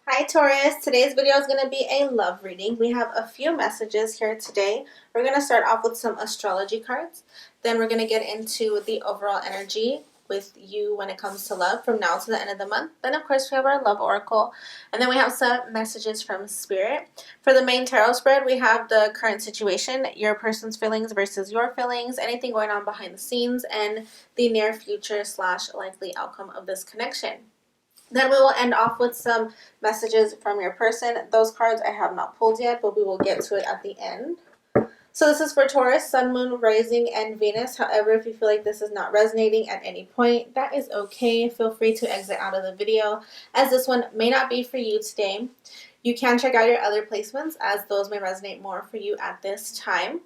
Hi Taurus, today's video is going to be a love reading. We have a few messages here today. We're going to start off with some astrology cards. Then we're going to get into the overall energy with you when it comes to love from now to the end of the month. Then of course we have our love oracle. And then we have some messages from spirit. For the main tarot spread, we have the current situation, your person's feelings versus your feelings, anything going on behind the scenes, and the near future / likely outcome of this connection. Then we will end off with some messages from your person. Those cards I have not pulled yet, but we will get to it at the end. So this is for Taurus, Sun, Moon, Rising, and Venus. However, if you feel like this is not resonating at any point, that is okay. Feel free to exit out of the video, as this one may not be for you today. You can check out your other placements, as those may resonate more for you at this time.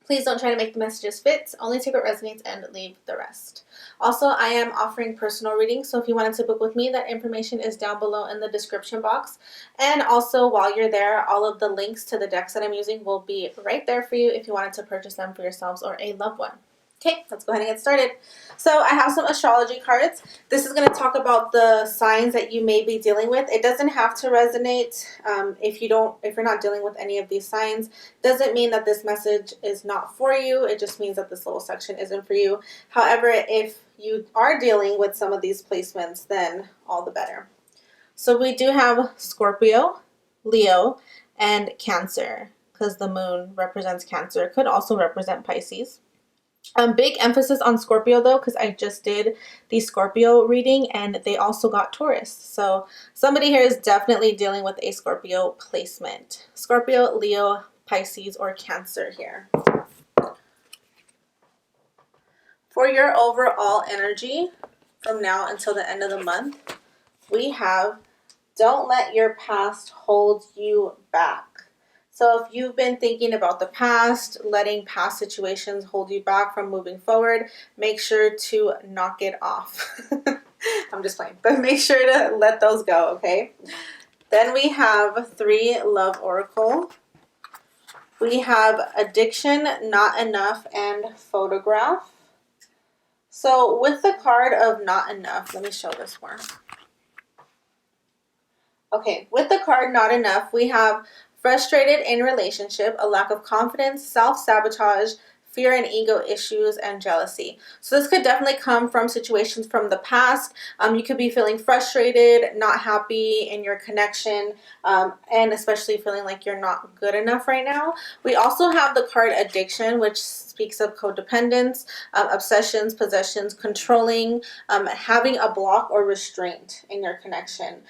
Please don't try to make the messages fit. Only take what resonates and leave the rest. Also, I am offering personal readings, so if you wanted to book with me, that information is down below in the description box. And also, while you're there, all of the links to the decks that I'm using will be right there for you if you wanted to purchase them for yourselves or a loved one. Okay, let's go ahead and get started. So I have some astrology cards. This is going to talk about the signs that you may be dealing with. It doesn't have to resonate if you're not dealing with any of these signs. Doesn't mean that this message is not for you. It just means that this little section isn't for you. However, if you are dealing with some of these placements, then all the better. So we do have Scorpio, Leo, and Cancer, because the moon represents Cancer. Could also represent Pisces. Big emphasis on Scorpio though, because I just did the Scorpio reading and they also got Taurus. So somebody here is definitely dealing with a Scorpio placement. Scorpio, Leo, Pisces, or Cancer here. For your overall energy from now until the end of the month, we have don't let your past hold you back. So if you've been thinking about the past, letting past situations hold you back from moving forward, make sure to knock it off. I'm just playing, but make sure to let those go, okay? Then we have 3 love oracle. We have addiction, not enough, and photograph. So with the card of not enough, let me show this more. Okay, with the card not enough, we have frustrated in relationship, a lack of confidence, self-sabotage, fear and ego issues, and jealousy. So this could definitely come from situations from the past. You could be feeling frustrated, not happy in your connection, and especially feeling like you're not good enough right now. We also have the card addiction, which speaks of codependence, obsessions, possessions, controlling, having a block or restraint in your connection.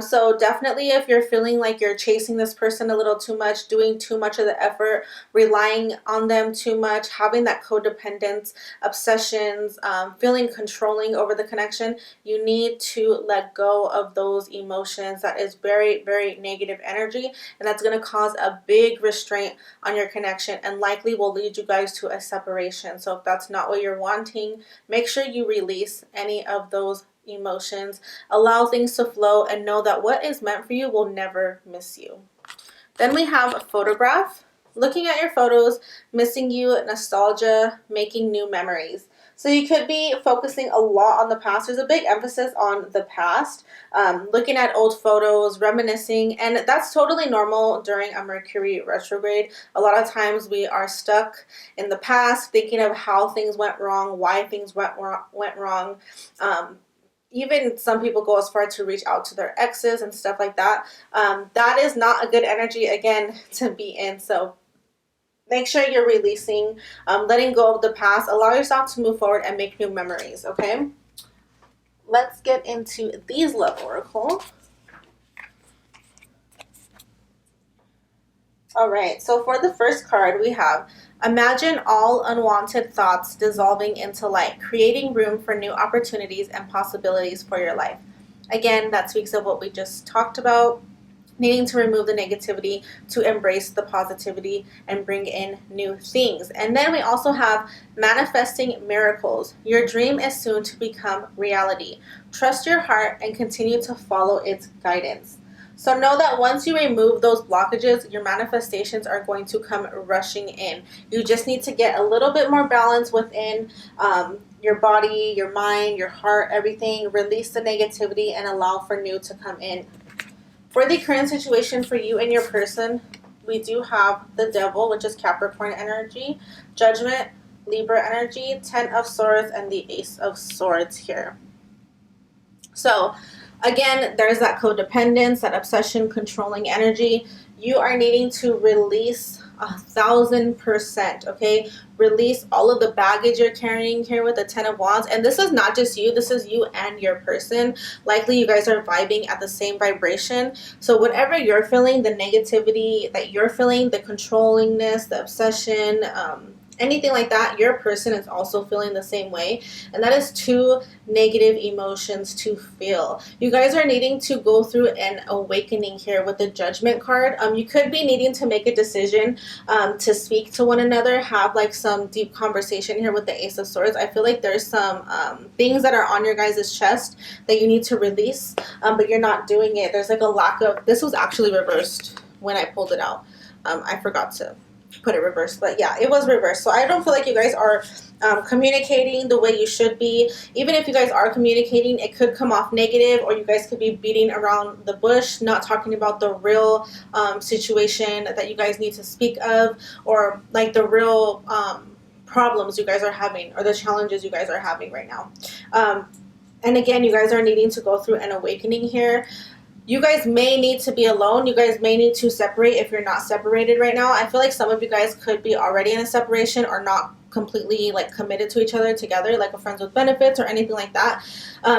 So definitely if you're feeling like you're chasing this person a little too much, doing too much of the effort, relying on them too much, having that codependence, obsessions, feeling controlling over the connection, you need to let go of those emotions. That is very, very negative energy, and that's going to cause a big restraint on your connection and likely will lead you guys to a separation. So if that's not what you're wanting, make sure you release any of those emotions, allow things to flow, and know that what is meant for you will never miss you. Then we have a photograph. Looking at your photos, missing you, nostalgia, making new memories. So you could be focusing a lot on the past. There's a big emphasis on the past, looking at old photos, reminiscing, and that's totally normal during a Mercury retrograde. A lot of times we are stuck in the past, thinking of how things went wrong, why things went wrong. Even some people go as far to reach out to their exes and stuff like that. That is not a good energy, again, to be in. So make sure you're releasing, letting go of the past. Allow yourself to move forward and make new memories, okay? Let's get into these love oracle. All right, so for the first card, we have imagine all unwanted thoughts dissolving into light, creating room for new opportunities and possibilities for your life. Again, that speaks of what we just talked about. Needing to remove the negativity to embrace the positivity and bring in new things. And then we also have manifesting miracles. Your dream is soon to become reality. Trust your heart and continue to follow its guidance. So know that once you remove those blockages, your manifestations are going to come rushing in. You just need to get a little bit more balance within your body, your mind, your heart, everything. Release the negativity and allow for new to come in. For the current situation for you and your person, we do have the Devil, which is Capricorn energy, Judgment, Libra energy, Ten of Swords, and the Ace of Swords here. So again, there's that codependence, that obsession, controlling energy. You are needing to release 1,000%, okay? Release all of the baggage you're carrying here with the Ten of Wands. And this is not just you, this is you and your person. Likely you guys are vibing at the same vibration. So whatever you're feeling, the negativity that you're feeling, the controllingness, the obsession, anything like that, your person is also feeling the same way. And that is two negative emotions to feel. You guys are needing to go through an awakening here with the Judgment card. You could be needing to make a decision to speak to one another, have like some deep conversation here with the Ace of Swords. I feel like there's some things that are on your guys' chest that you need to release, but you're not doing it. There's like a lack of, this was actually reversed when I pulled it out. I forgot to put it reversed, but yeah, it was reversed. So I don't feel like you guys are communicating the way you should be. Even if you guys are communicating, it could come off negative, or you guys could be beating around the bush, not talking about the real situation that you guys need to speak of, or like the real problems you guys are having, or the challenges you guys are having right now. And again, you guys are needing to go through an awakening here. You guys may need to be alone. You guys may need to separate if you're not separated right now. I feel like some of you guys could be already in a separation or not completely like committed to each other together, like a friends with benefits or anything like that.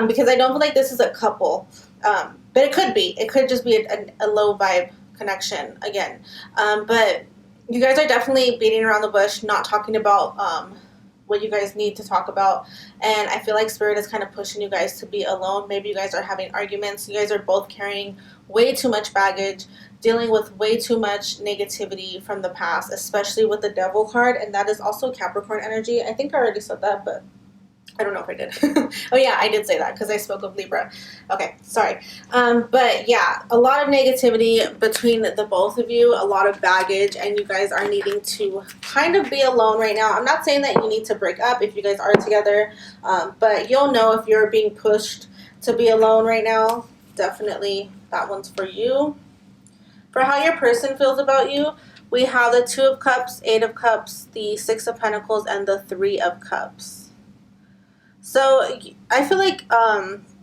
Because I don't feel like this is a couple. But it could be. It could just be a low vibe connection again. But you guys are definitely beating around the bush, not talking about what you guys need to talk about. And I feel like Spirit is kind of pushing you guys to be alone. Maybe you guys are having arguments. You guys are both carrying way too much baggage, dealing with way too much negativity from the past, especially with the Devil card. And that is also Capricorn energy. I think I already said that, but I don't know if I did. Oh yeah, I did say that because I spoke of Libra. Okay, sorry. But yeah, a lot of negativity between the both of you, a lot of baggage, and you guys are needing to kind of be alone right now. I'm not saying that you need to break up if you guys are together, but you'll know if you're being pushed to be alone right now. Definitely that one's for you. For how your person feels about you, we have the Two of Cups, Eight of Cups, the Six of Pentacles, and the Three of Cups. So I feel like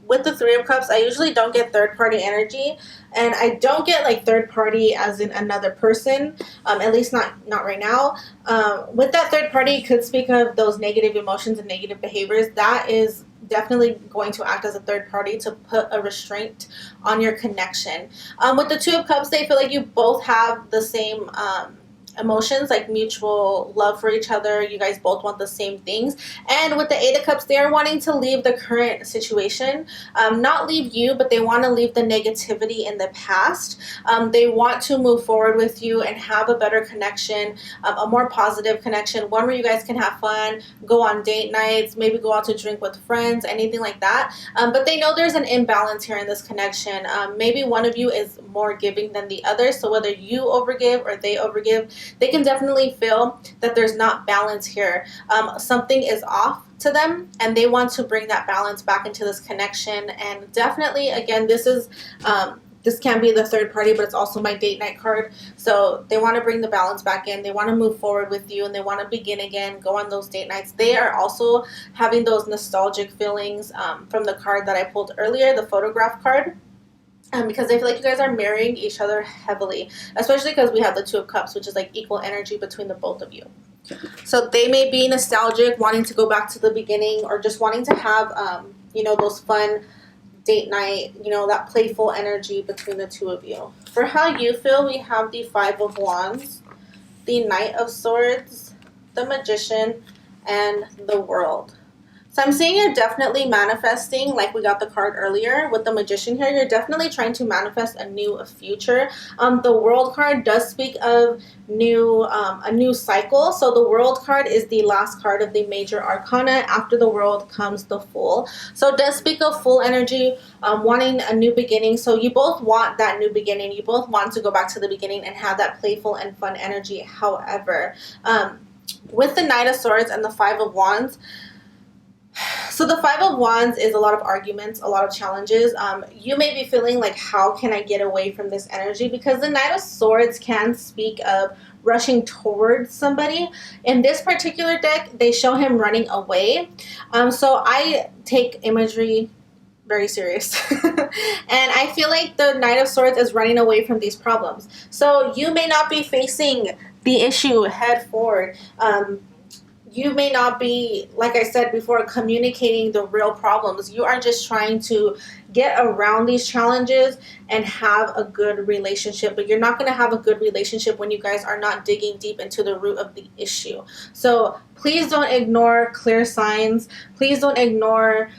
with the Three of Cups, I usually don't get third-party energy, and I don't get like third-party as in another person, at least not right now. With that third party, you could speak of those negative emotions and negative behaviors. That is definitely going to act as a third party to put a restraint on your connection. With the Two of Cups, they feel like you both have the same emotions, like mutual love for each other. You guys both want the same things. And with the Eight of Cups, they are wanting to leave the current situation, not leave you, but they want to leave the negativity in the past. They want to move forward with you and have a better connection, a more positive connection, one where you guys can have fun, go on date nights, maybe go out to drink with friends, anything like that. But they know there's an imbalance here in this connection. Maybe one of you is more giving than the other, so whether you overgive or they overgive, they can definitely feel that there's not balance here. Something is off to them, and they want to bring that balance back into this connection. And definitely, again, this is this can be the third party, but it's also my date night card. So they want to bring the balance back in. They want to move forward with you, and they want to begin again, go on those date nights. They are also having those nostalgic feelings from the card that I pulled earlier, the photograph card. Because I feel like you guys are marrying each other heavily, especially because we have the Two of Cups, which is like equal energy between the both of you. So they may be nostalgic, wanting to go back to the beginning, or just wanting to have, those fun date night, that playful energy between the two of you. For how you feel, we have the Five of Wands, the Knight of Swords, the Magician, and the World. So I'm seeing you're definitely manifesting, like we got the card earlier with the Magician here. You're definitely trying to manifest a new future. The World card does speak of a new cycle. So the World card is the last card of the major arcana. After the World comes the Fool. So it does speak of full energy, wanting a new beginning. So you both want that new beginning. You both want to go back to the beginning and have that playful and fun energy. However, with the Knight of Swords and the Five of Wands, So the Five of Wands is a lot of arguments, a lot of challenges. You may be feeling like, how can I get away from this energy? Because the Knight of Swords can speak of rushing towards somebody. In this particular deck, they show him running away. So I take imagery very serious. And I feel like the Knight of Swords is running away from these problems. So you may not be facing the issue head forward. You may not be, like I said before, communicating the real problems. You are just trying to get around these challenges and have a good relationship. But you're not going to have a good relationship when you guys are not digging deep into the root of the issue. So please don't ignore clear signs. Please don't ignore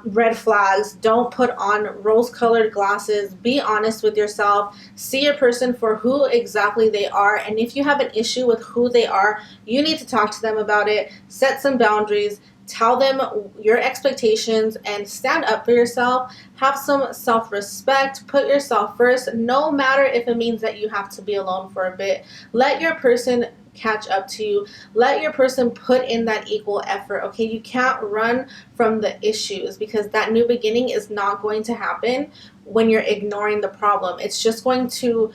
red flags. Don't put on rose-colored glasses. Be honest with yourself. See a person for who exactly they are. And if you have an issue with who they are, you need to talk to them about it. Set some boundaries. Tell them your expectations and stand up for yourself. Have some self-respect. Put yourself first, no matter if it means that you have to be alone for a bit. Let your person catch up to you. Let your person put in that equal effort. Okay, you can't run from the issues, because that new beginning is not going to happen when you're ignoring the problem. It's just going to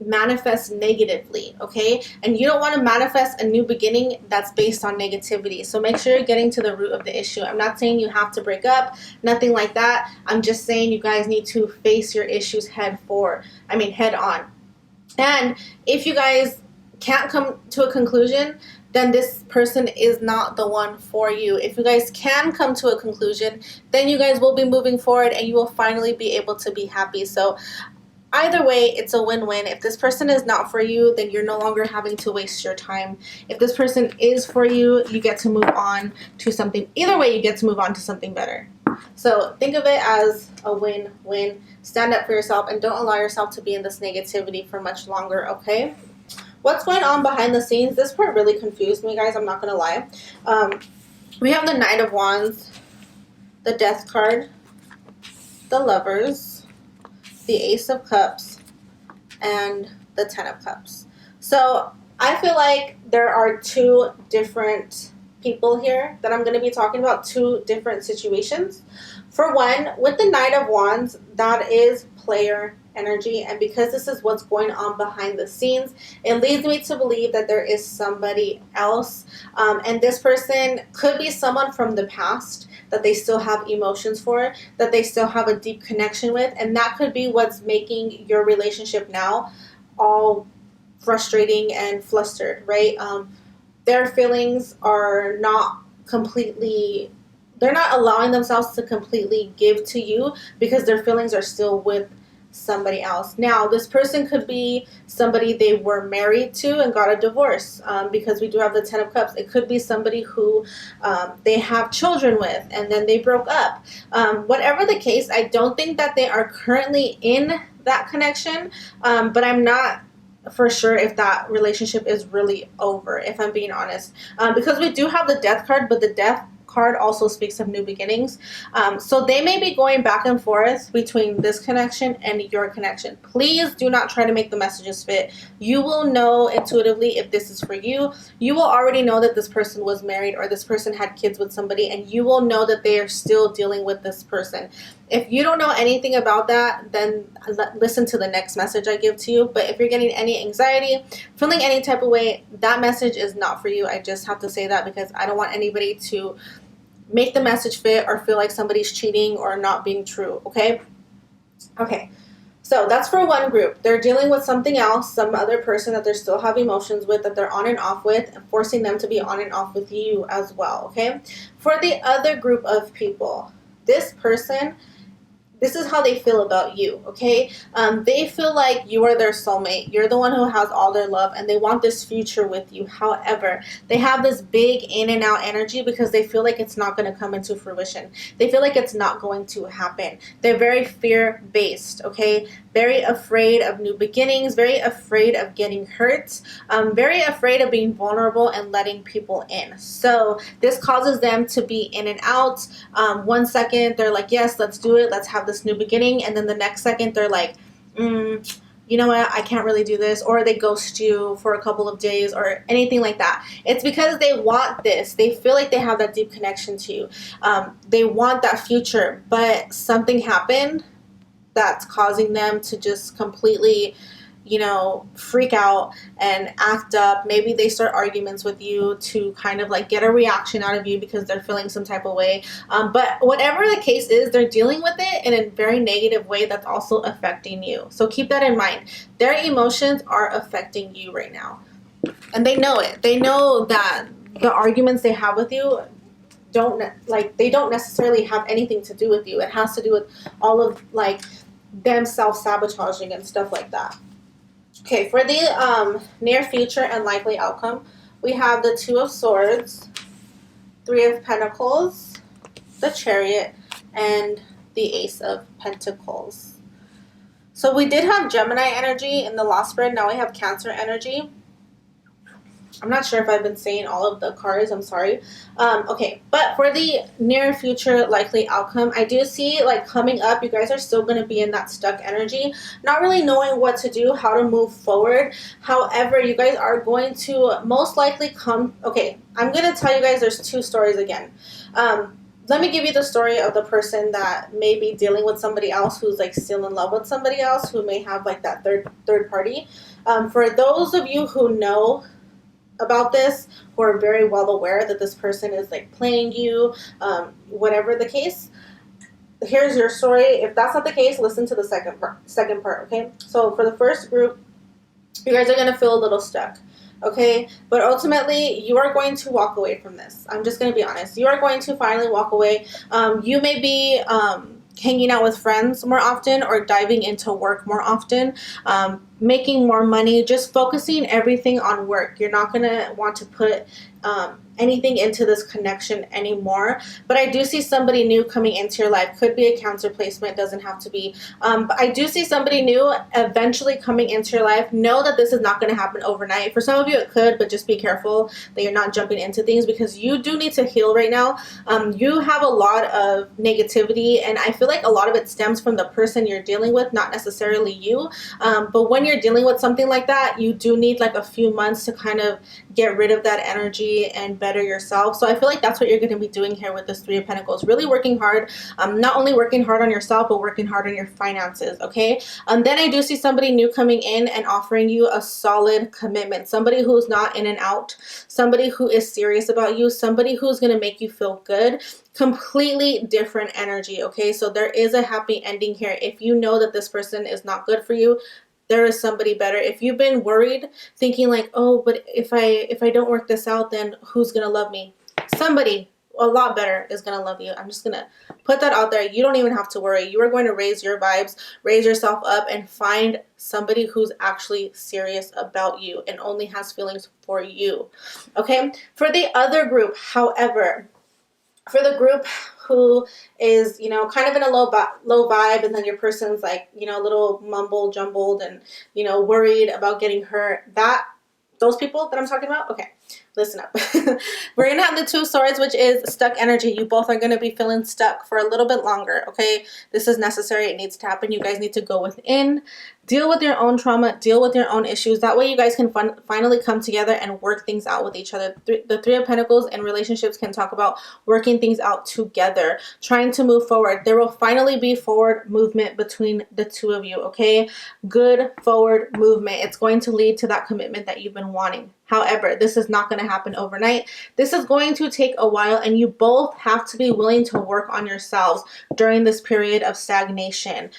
manifest negatively. Okay, and you don't want to manifest a new beginning that's based on negativity. So make sure you're getting to the root of the issue. I'm not saying you have to break up, nothing like that. I'm just saying you guys need to face your issues head on. And if you guys can't come to a conclusion, then this person is not the one for you. If you guys can come to a conclusion, then you guys will be moving forward and you will finally be able to be happy. So either way, it's a win-win. If this person is not for you, then you're no longer having to waste your time. If this person is for you, you get to move on to something. Either way, you get to move on to something better. So think of it as a win-win. Stand up for yourself and don't allow yourself to be in this negativity for much longer, okay? What's going on behind the scenes? This part really confused me, guys. I'm not going to lie. We have the Knight of Wands, the Death card, the Lovers, the Ace of Cups, and the Ten of Cups. So I feel like there are two different people here that I'm going to be talking about, two different situations. For one, with the Knight of Wands, that is player energy, and because this is what's going on behind the scenes, it leads me to believe that there is somebody else, and this person could be someone from the past that they still have emotions for, that they still have a deep connection with, and that could be what's making your relationship now all frustrating and flustered, right? Their feelings are not completely, they're not allowing themselves to completely give to you because their feelings are still with somebody else. Now, this person could be somebody they were married to and got a divorce, because we do have the Ten of Cups. It could be somebody who they have children with and then they broke up. Whatever the case, I don't think that they are currently in that connection, but I'm not for sure if that relationship is really over, if I'm being honest, because we do have the Death card, but the Death card also speaks of new beginnings. So they may be going back and forth between this connection and your connection. Please do not try to make the messages fit. You will know intuitively if this is for you. You will already know that this person was married or this person had kids with somebody, and you will know that they are still dealing with this person. If you don't know anything about that, then listen to the next message I give to you. But if you're getting any anxiety, feeling any type of way, that message is not for you. I just have to say that because I don't want anybody to make the message fit or feel like somebody's cheating or not being true, okay? Okay, so that's for one group. They're dealing with something else, some other person that they still have emotions with, that they're on and off with, and forcing them to be on and off with you as well, okay? For the other group of people, this person, this is how they feel about you, okay? They feel like you are their soulmate. You're the one who has all their love, and they want this future with you. However, they have this big in and out energy because they feel like it's not going to come into fruition. They feel like it's not going to happen. They're very fear-based, okay? Very afraid of new beginnings, very afraid of getting hurt, very afraid of being vulnerable and letting people in. So this causes them to be in and out. 1 second, they're like, yes, let's do it. Let's have this new beginning. And then the next second, they're like, you know what, I can't really do this, or they ghost you for a couple of days or anything like that. It's because they want this. They feel like they have that deep connection to you. They want that future, but something happened that's causing them to just completely, freak out and act up. Maybe they start arguments with you to kind of like get a reaction out of you because they're feeling some type of way. But whatever the case is, they're dealing with it in a very negative way that's also affecting you. So keep that in mind. Their emotions are affecting you right now. And they know it. They know that the arguments they have with you they don't necessarily have anything to do with you. It has to do with all of like them self-sabotaging and stuff like that. Okay, for the near future and likely outcome, we have the Two of Swords, Three of Pentacles, the Chariot, and the Ace of Pentacles. So we did have Gemini energy in the last spread. Now we have Cancer energy. I'm not sure if I've been saying all of the cards. I'm sorry. Okay, but for the near future likely outcome, I do see like coming up, you guys are still going to be in that stuck energy, not really knowing what to do, how to move forward. However, you guys are going to most likely come. Okay, I'm going to tell you guys there's two stories again. Let me give you the story of the person that may be dealing with somebody else who's like still in love with somebody else who may have like that third party. For those of you who know about this, who are very well aware that this person is like playing you, whatever the case, here's your story. If that's not the case, listen to the second part, okay? So for the first group, you guys are going to feel a little stuck, okay? But ultimately, you are going to walk away from this. I'm just going to be honest. You are going to finally walk away. You may be hanging out with friends more often or diving into work more often, making more money, just focusing everything on work. You're not going to want to put anything into this connection anymore. But I do see somebody new coming into your life. Could be a Cancer placement, doesn't have to be. But I do see somebody new eventually coming into your life. Know that this is not going to happen overnight. For some of you it could, but just be careful that you're not jumping into things because you do need to heal right now. You have a lot of negativity, and I feel like a lot of it stems from the person you're dealing with, not necessarily you. But when you're dealing with something like that, you do need like a few months to kind of get rid of that energy and better yourself. So I feel like that's what you're going to be doing here with this Three of Pentacles. Really working hard, not only working hard on yourself, but working hard on your finances, okay? Then I do see somebody new coming in and offering you a solid commitment. Somebody who's not in and out. Somebody who is serious about you. Somebody who's going to make you feel good. Completely different energy, okay? So there is a happy ending here. If you know that this person is not good for you, there is somebody better. If you've been worried, thinking like, oh, but if I don't work this out, then who's gonna love me? Somebody a lot better is gonna love you. I'm just gonna put that out there. You don't even have to worry. You are going to raise your vibes, raise yourself up, and find somebody who's actually serious about you and only has feelings for you. Okay? For the other group, however, for the group who is, kind of in a low vibe, and then your person's like, a little mumble jumbled and, worried about getting hurt, those people that I'm talking about, okay, listen up. We're going to have the Two of Swords, which is stuck energy. You both are going to be feeling stuck for a little bit longer, okay? This is necessary. It needs to happen. You guys need to go within, deal with your own trauma, deal with your own issues. That way you guys can finally come together and work things out with each other. The Three of Pentacles and relationships can talk about working things out together, trying to move forward. There will finally be forward movement between the two of you, okay? Good forward movement. It's going to lead to that commitment that you've been wanting. However, this is not going to happen overnight. This is going to take a while, and you both have to be willing to work on yourselves during this period of stagnation.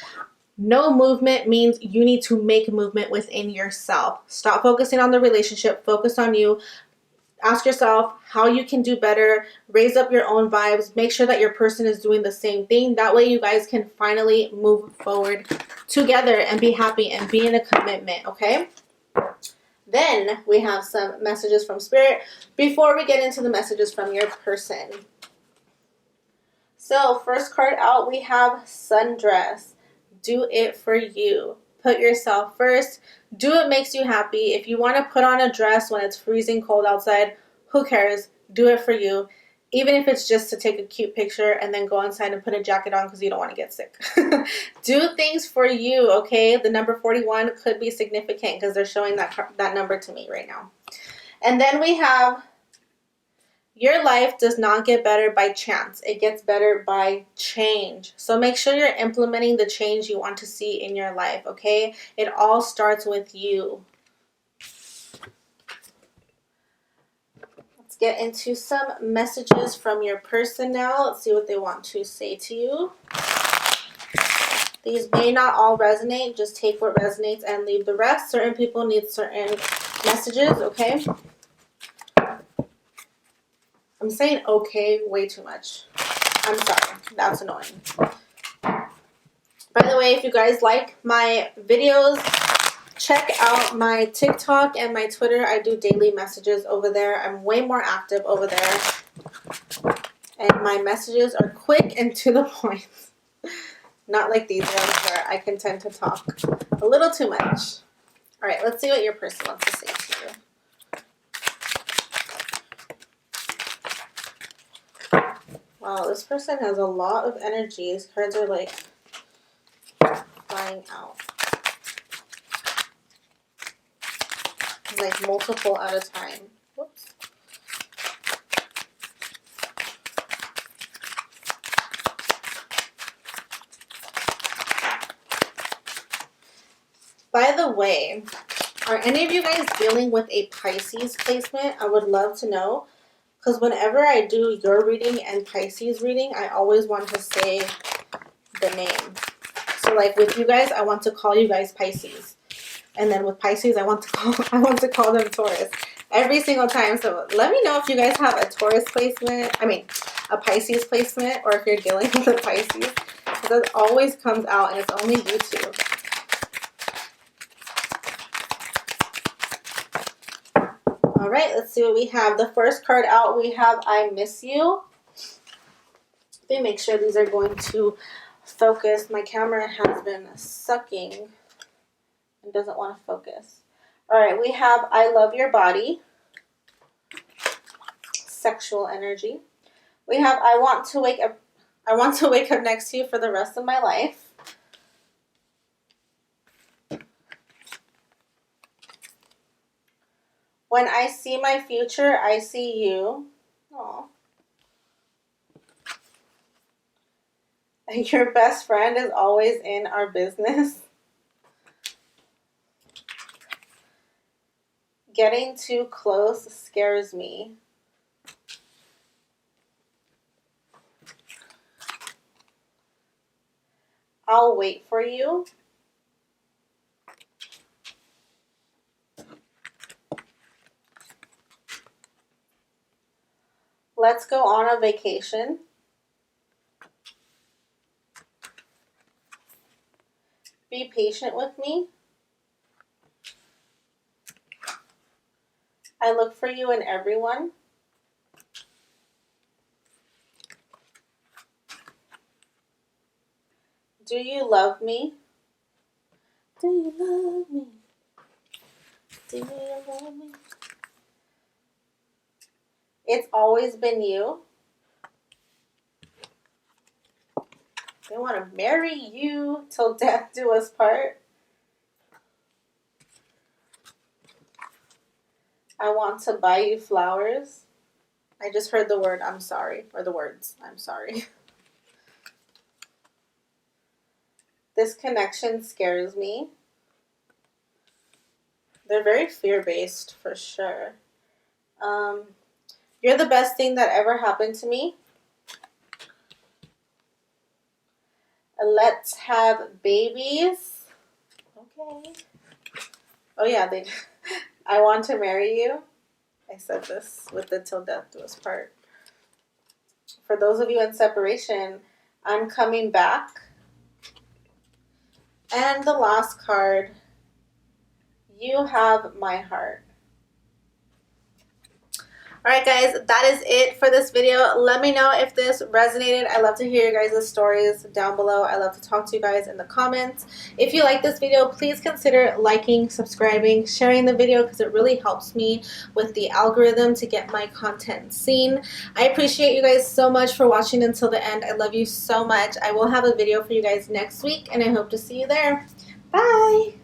No movement means you need to make movement within yourself. Stop focusing on the relationship. Focus on you. Ask yourself how you can do better. Raise up your own vibes. Make sure that your person is doing the same thing. That way you guys can finally move forward together and be happy and be in a commitment, okay? Then we have some messages from Spirit before we get into the messages from your person. So first card out, we have Sundress. Do it for you. Put yourself first. Do what makes you happy. If you want to put on a dress when it's freezing cold outside, who cares? Do it for you. even if it's just to take a cute picture and then go inside and put a jacket on because you don't want to get sick. Do things for you, okay? The number 41 could be significant because they're showing that number to me right now. And then we have, your life does not get better by chance. It gets better by change. So make sure you're implementing the change you want to see in your life, okay? It all starts with you. Let's get into some messages from your person now. Let's see what they want to say to you. These may not all resonate. Just take what resonates and leave the rest. Certain people need certain messages, okay? I'm saying okay way too much. I'm sorry. That's annoying. By the way, if you guys like my videos, check out my TikTok and my Twitter. I do daily messages over there. I'm way more active over there. And my messages are quick and to the point. Not like these ones where I can tend to talk a little too much. All right, let's see what your person wants to say to you. Wow, this person has a lot of energy. These cards are like flying out. Like multiple at a time. Whoops. By the way, are any of you guys dealing with a Pisces placement? I would love to know. Because whenever I do your reading and Pisces reading, I always want to say the name. So like with you guys, I want to call you guys Pisces. And then with Pisces, I want to call them Taurus. Every single time. So let me know if you guys have a Taurus placement. I mean, a Pisces placement. Or if you're dealing with a Pisces. Because it always comes out and it's only you two. All right, let's see what we have. The first card out, we have I Miss You. Let me make sure these are going to focus. My camera has been sucking and doesn't want to focus. All right, we have I Love Your Body. Sexual energy. We have I Want to Wake Up Next to You for the Rest of My Life. When I See My Future, I See You. Aww. Your best friend is always in our business. Getting too close scares me. I'll wait for you. Let's go on a vacation. Be patient with me. I look for you in everyone. Do you love me? Do you love me? Do you love me? It's always been you. They want to marry you till death do us part. I want to buy you flowers. I just heard the word I'm sorry, or the words I'm sorry. This connection scares me. They're very fear-based for sure. You're the best thing that ever happened to me. Let's have babies. Okay. Oh yeah, I want to marry you. I said this with the till death do us part. For those of you in separation, I'm coming back. And the last card, you have my heart. Alright guys, that is it for this video. Let me know if this resonated. I love to hear your guys' stories down below. I love to talk to you guys in the comments. If you like this video, please consider liking, subscribing, sharing the video because it really helps me with the algorithm to get my content seen. I appreciate you guys so much for watching until the end. I love you so much. I will have a video for you guys next week and I hope to see you there. Bye!